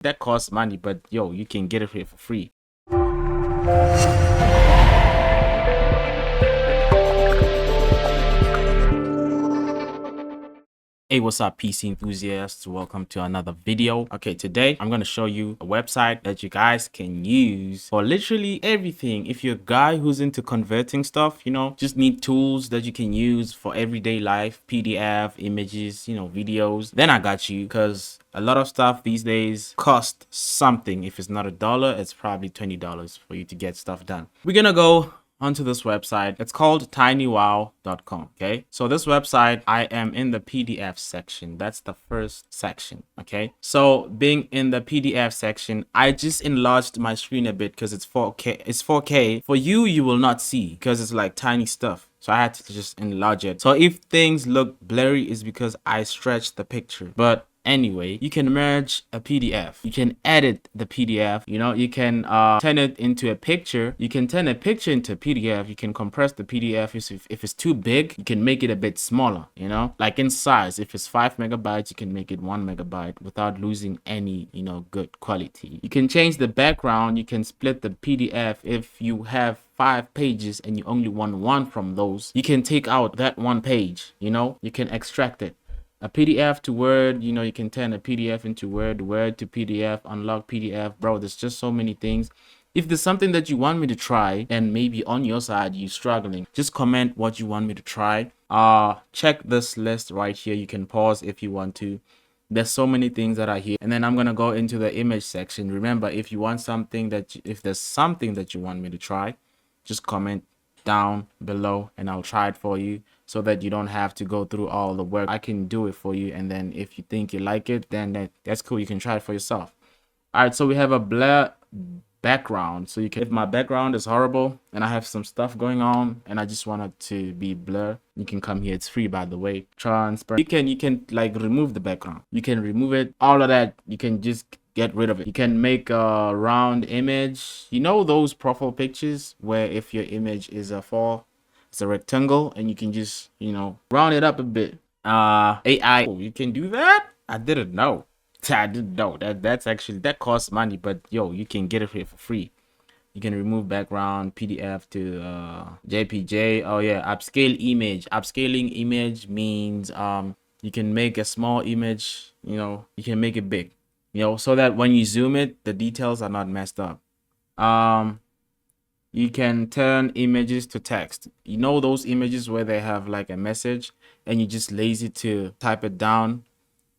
That costs money, but yo, you can get it here for free. Hey, what's up, PC enthusiasts? Welcome to another video. Okay, today I'm going to show you a website that you guys can use for literally everything. If you're a guy who's into converting stuff, just need tools that you can use for everyday life, PDF, images, videos, then I got you, because a lot of stuff these days cost something. If it's not $1, it's probably $20 for you to get stuff done. We're going to go onto this website. It's called tinywow.com. Okay, so this website, I am in the PDF section. That's the first section. Okay, so being in the PDF section, I just enlarged my screen a bit because it's 4K. It's 4K. For you, you will not see because it's like tiny stuff. So I had to just enlarge it. So if things look blurry, is because I stretched the picture. But anyway, you can merge a PDF. You can edit the PDF. You can turn it into a picture. You can turn a picture into a PDF. You can compress the PDF. If it's too big, you can make it a bit smaller, like in size. If it's 5 megabytes, you can make it 1 megabyte without losing any, good quality. You can change the background. You can split the PDF. If you have 5 pages and you only want one from those, you can take out that one page. You can extract it. A PDF to Word, you can turn a PDF into Word, Word to PDF, unlock PDF. Bro, there's just so many things. If there's something that you want me to try and maybe on your side you're struggling, just comment what you want me to try. Check this list right here. You can pause if you want to. There's so many things that are here. And then I'm going to go into the image section. Remember, if you want something if there's something that you want me to try, just comment down below and I'll try it for you, so that you don't have to go through all the work. I can do it for you, and then if you think you like it, then that's cool. You can try it for yourself. All right, so we have a blur background. So if my background is horrible and I have some stuff going on and I just want it to be blur, you can come here. It's free, by the way. Transparent. You can like remove the background. You can remove it. All of that, you can just get rid of it. You can make a round image. Those profile pictures where if your image is it's a rectangle and you can just, round it up a bit. AI, you can do that? I didn't know. I didn't know that costs money, but yo, you can get it here for free. You can remove background, PDF to JPG. Oh yeah, upscaling image means you can make a small image, you can make it big, so that when you zoom it, the details are not messed up. You can turn images to text. Those images where they have like a message and you just lazy to type it down?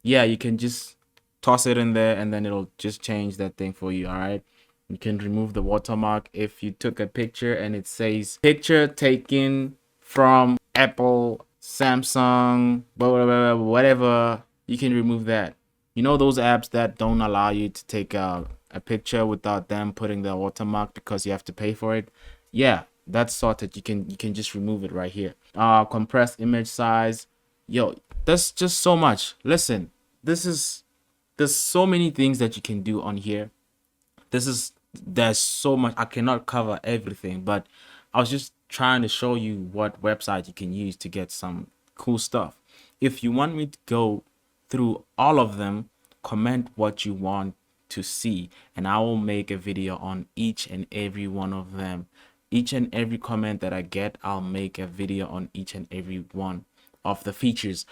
Yeah, you can just toss it in there and then it'll just change that thing for you. All right, you can remove the watermark. If you took a picture and it says picture taken from Apple, Samsung, blah, blah, blah, whatever, you can remove that. Those apps that don't allow you to take a picture without them putting the watermark because you have to pay for it? Yeah, that's sorted. You can just remove it right here. Compressed image size. Yo, that's just so much. Listen, there's so many things that you can do on here. There's so much. I cannot cover everything, but I was just trying to show you what website you can use to get some cool stuff. If you want me to go through all of them, comment what you want to see and I will make a video on each and every one of them. Each and every comment that I get, I'll make a video on each and every one of the features.